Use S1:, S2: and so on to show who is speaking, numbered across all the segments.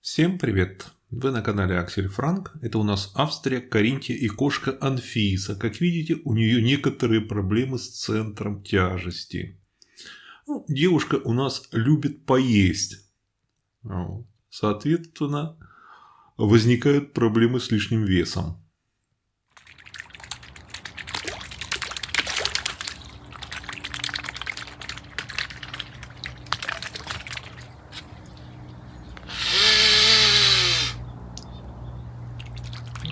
S1: Всем привет! Вы на канале Аксель Франк. Это у нас Австрия, Каринтия и кошка Анфиса. Как видите, у нее некоторые проблемы с центром тяжести. Девушка у нас любит поесть. Соответственно, возникают проблемы с лишним весом.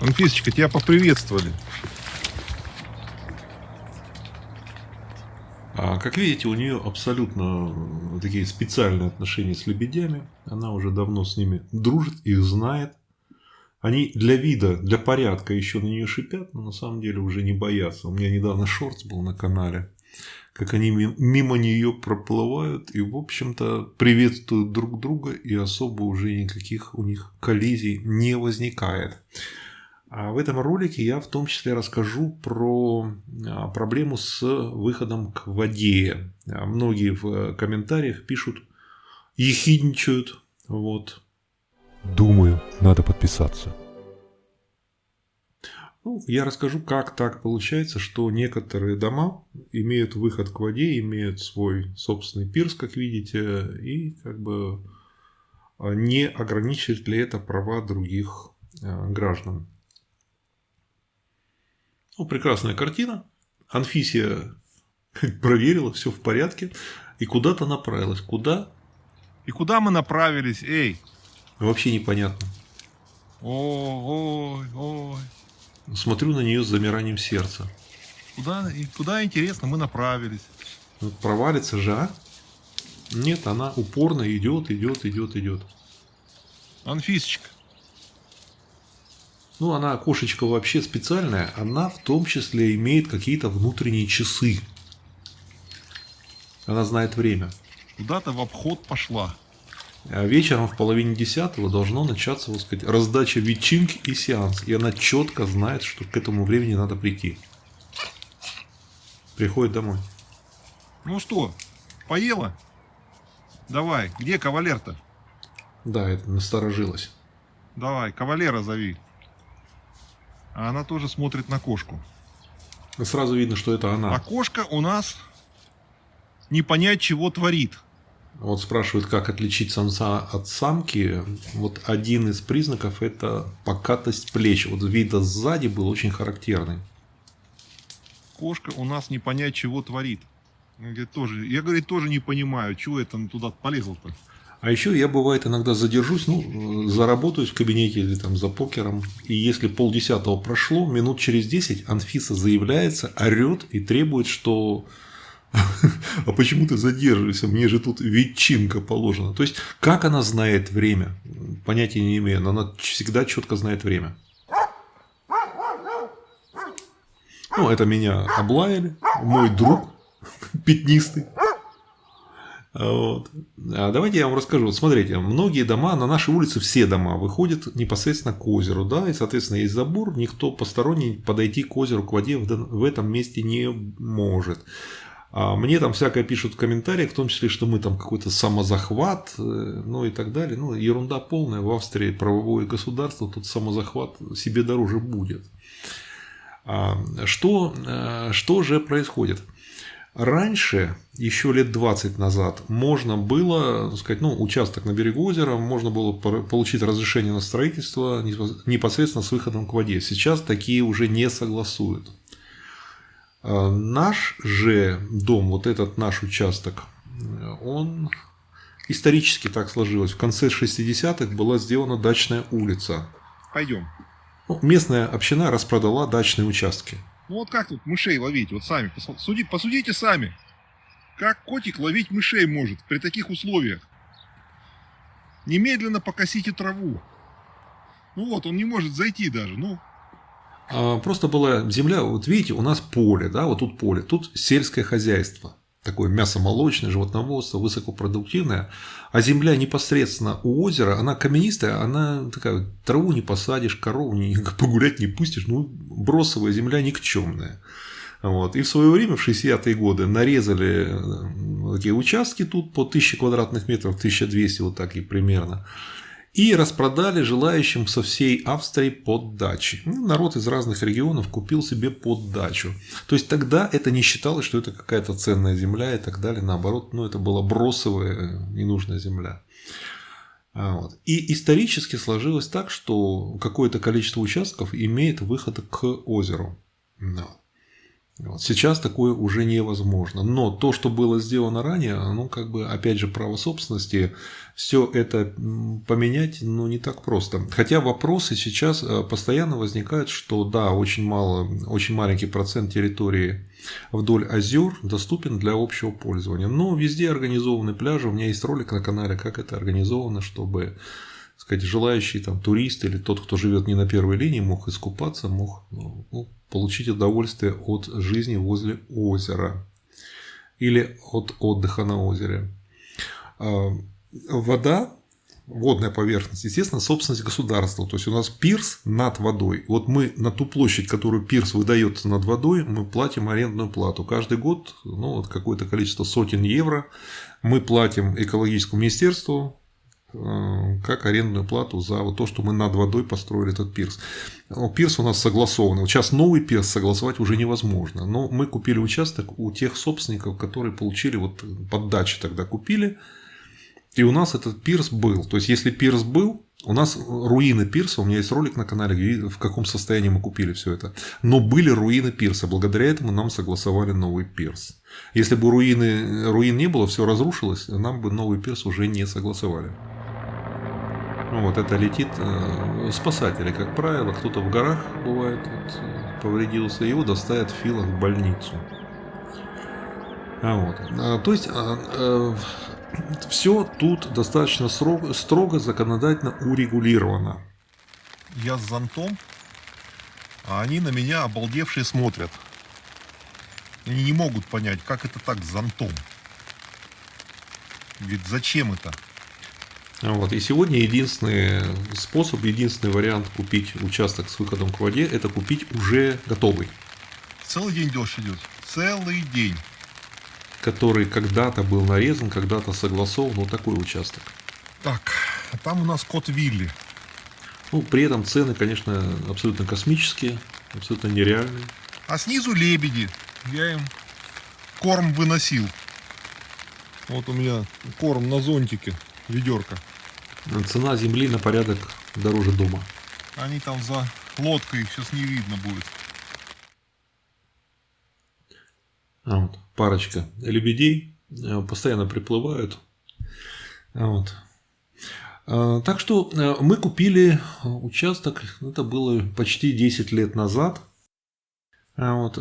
S2: Анфисочка, тебя поприветствовали.
S1: Как видите, у нее абсолютно такие специальные отношения с лебедями. Она уже давно с ними дружит, их знает. Они для вида, для порядка еще на нее шипят, но на самом деле уже не боятся. У меня недавно шортс был на канале, как они мимо нее проплывают и, в общем-то, приветствуют друг друга, и особо уже никаких у них коллизий не возникает. А в этом ролике я в том числе расскажу про проблему с выходом к воде. Многие в комментариях пишут, ехидничают. Вот.
S2: Думаю, надо подписаться.
S1: Я расскажу, как так получается, что некоторые дома имеют выход к воде, имеют свой собственный пирс, как видите, и как бы не ограничивает ли это права других граждан. Прекрасная картина. Анфисия проверила, все в порядке, и куда-то направилась. Куда?
S2: И куда мы направились, эй?
S1: Вообще непонятно.
S2: Ой.
S1: Смотрю на нее с замиранием сердца.
S2: Куда интересно, мы направились?
S1: Провалится же, а? Нет, она упорно идет.
S2: Анфисочка.
S1: Она кошечка вообще специальная. Она в том числе имеет какие-то внутренние часы. Она знает время.
S2: Куда-то в обход пошла.
S1: А вечером в половине 10 должно начаться, вот сказать, раздача ветчинки и сеанс. И она четко знает, что к этому времени надо прийти. Приходит домой.
S2: Ну что, поела? Давай, где кавалер-то?
S1: Да, это насторожилась.
S2: Давай, кавалера зови. А она тоже смотрит на кошку.
S1: Сразу видно, что это она.
S2: А кошка у нас не понять, чего творит.
S1: Вот спрашивают, как отличить самца от самки. Вот один из признаков – это покатость плеч. Вот вида сзади был очень характерный.
S2: Кошка у нас не понять, чего творит. Я, говорит, тоже не понимаю, чего это он туда полезл-то.
S1: А еще я, бывает, иногда задержусь, заработаюсь в кабинете или там за покером. И если 9:30 прошло, минут через 10 Анфиса заявляется, орет и требует, что... А почему ты задерживаешься? Мне же тут ветчинка положена. То есть, как она знает время? Понятия не имею, но она всегда четко знает время. Это меня облаяли. Мой друг пятнистый. Вот. Давайте я вам расскажу. Вот смотрите, многие дома, на нашей улице все дома выходят непосредственно к озеру, да, и, соответственно, есть забор, никто посторонний подойти к озеру, к воде в этом месте не может. Мне там всякое пишут в комментариях, в том числе, что мы там какой-то самозахват, и так далее. Ерунда полная. В Австрии правовое государство, тут самозахват себе дороже будет. Что же происходит? Раньше, еще лет 20 назад, можно было, участок на берегу озера, можно было получить разрешение на строительство непосредственно с выходом к воде. Сейчас такие уже не согласуют. Наш же дом, вот этот наш участок, он исторически так сложилось. В конце 60-х была сделана дачная улица.
S2: Пойдем.
S1: Местная община распродала дачные участки.
S2: Вот как тут мышей ловить? Вот сами, посудите сами. Как котик ловить мышей может при таких условиях? Немедленно покосите траву. Он не может зайти даже,
S1: Просто была земля, вот видите, у нас поле, да, вот тут поле, тут сельское хозяйство. Такое мясомолочное, животноводство, высокопродуктивное. А земля непосредственно у озера, она каменистая, она такая, траву не посадишь, корову погулять не пустишь, бросовая земля никчемная. Вот. И в свое время, в 60-е годы, нарезали такие участки тут по 1000 квадратных метров, 1200, вот так и примерно. и распродали желающим со всей Австрии под дачи. Ну, народ из разных регионов купил себе под дачу. То есть тогда это не считалось, что это какая-то ценная земля и так далее. Наоборот, ну, это была бросовая ненужная земля. Вот. И исторически сложилось так, что какое-то количество участков имеет выход к озеру. Да. Вот. Сейчас такое уже невозможно. Но то, что было сделано ранее, ну, как бы, опять же, право собственности, все это поменять, ну, не так просто. Хотя вопросы сейчас постоянно возникают, что да, очень маленький процент территории вдоль озер доступен для общего пользования. Но везде организованы пляжи. У меня есть ролик на канале, как это организовано, чтобы, так сказать, желающий там турист или тот, кто живет не на первой линии, мог искупаться, мог, ну, получить удовольствие от жизни возле озера или от отдыха на озере. Вода, водная поверхность, естественно, собственность государства. То есть у нас пирс над водой. Вот мы на ту площадь, которую пирс выдается над водой, мы платим арендную плату. Каждый год, ну, вот какое-то количество сотен евро мы платим экологическому министерству как арендную плату за вот то, что мы над водой построили этот пирс. Пирс у нас согласованный. Вот сейчас новый пирс согласовать уже невозможно. Но мы купили участок у тех собственников, которые получили вот под дачи тогда купили. И у нас этот пирс был. То есть, если пирс был, у нас руины пирса, у меня есть ролик на канале, в каком состоянии мы купили все это. Но были руины пирса. Благодаря этому нам согласовали новый пирс. Если бы руин не было, все разрушилось, нам бы новый пирс уже не согласовали. Вот это летит спасатели, как правило, кто-то в горах бывает вот, повредился, его доставят в Филах в больницу. Вот. То есть все тут достаточно строго законодательно урегулировано.
S2: Я с зонтом, а они на меня обалдевшие смотрят. Они не могут понять, как это так с зонтом. Ведь зачем это?
S1: Вот. И сегодня единственный способ, единственный вариант купить участок с выходом к воде, это купить уже готовый.
S2: Целый день дождь идет. Целый день.
S1: Который когда-то был нарезан, когда-то согласован, вот такой участок.
S2: Так, а там у нас кот Вилли.
S1: Ну, при этом цены, конечно, абсолютно космические, абсолютно нереальные.
S2: А снизу лебеди. Я им корм выносил. Вот у меня корм на зонтике. Ведерко.
S1: Цена земли на порядок дороже дома.
S2: Они там за лодкой, их сейчас не видно будет.
S1: Вот. Парочка лебедей постоянно приплывают. Вот. Так что мы купили участок, это было почти 10 лет назад. Вот.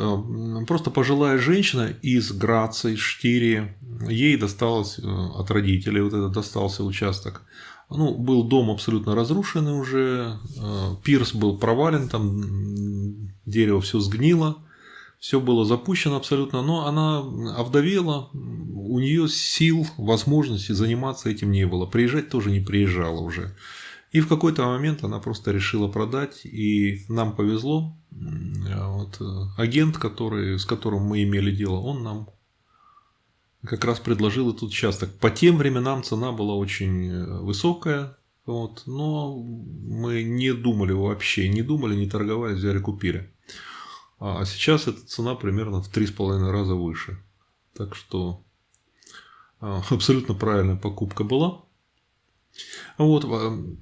S1: Просто пожилая женщина из Граца, из Штирии, ей досталось от родителей, вот этот достался участок. Ну, был дом абсолютно разрушенный уже, пирс был провален, там дерево все сгнило, все было запущено абсолютно, но она овдовела, у нее сил, возможности заниматься этим не было, приезжать тоже не приезжала уже. И в какой-то момент она просто решила продать, и нам повезло. Вот, агент, с которым мы имели дело, он нам как раз предложил этот участок. По тем временам цена была очень высокая, вот, но мы не думали вообще, не торговали, взяли, купили. А сейчас эта цена примерно в 3,5 раза выше. Так что абсолютно правильная покупка была. Вот,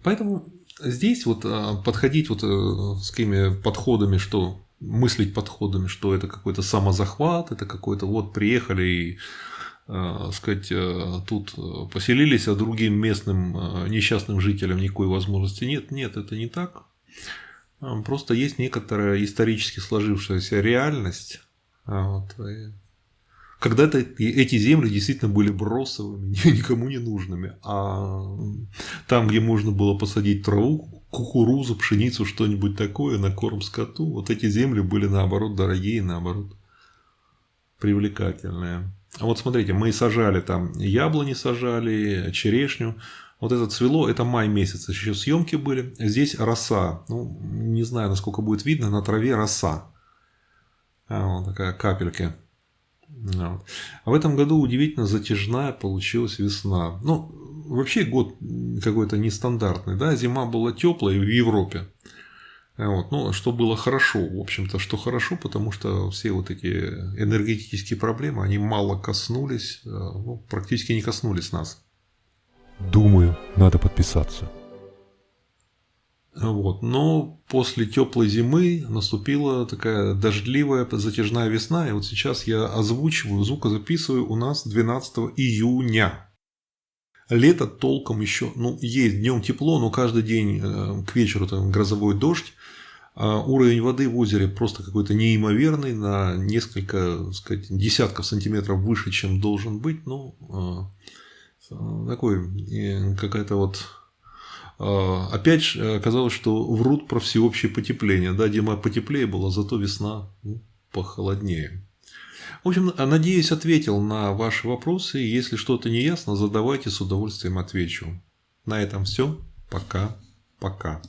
S1: поэтому здесь вот подходить вот с такими подходами, что мыслить подходами, что это какой-то самозахват, это какой-то вот приехали и, сказать, тут поселились, а другим местным несчастным жителям никакой возможности нет. Нет, это не так. Просто есть некоторая исторически сложившаяся реальность. Вот, когда-то эти земли действительно были бросовыми, никому не нужными. А там, где можно было посадить траву, кукурузу, пшеницу, что-нибудь такое на корм скоту, вот эти земли были, наоборот, дорогие, наоборот, привлекательные. А вот смотрите, мы сажали там яблони, сажали черешню. Вот это цвело, это май месяц, еще съемки были. Здесь роса. Ну, не знаю, насколько будет видно, на траве роса. Вот такая капельки. Вот. А в этом году удивительно затяжная получилась весна. Ну, вообще год какой-то нестандартный. Да? Зима была теплая в Европе. Вот. Ну, что было хорошо, в общем-то, что хорошо, потому что все вот эти энергетические проблемы, они мало коснулись, ну, практически не коснулись нас.
S3: Думаю, надо подписаться.
S1: Вот. Но после теплой зимы наступила такая дождливая, затяжная весна. И вот сейчас я озвучиваю, звукозаписываю у нас 12 июня. Лето толком еще, ну, есть днем тепло, но каждый день к вечеру там грозовой дождь. А уровень воды в озере просто какой-то неимоверный, на несколько, так сказать, десятков сантиметров выше, чем должен быть. Ну, такой какая-то вот. Опять же, оказалось, что врут про всеобщее потепление. Да, зима потеплее была, зато весна похолоднее. В общем, надеюсь, ответил на ваши вопросы. Если что-то не ясно, задавайте, с удовольствием отвечу. На этом все. Пока. Пока.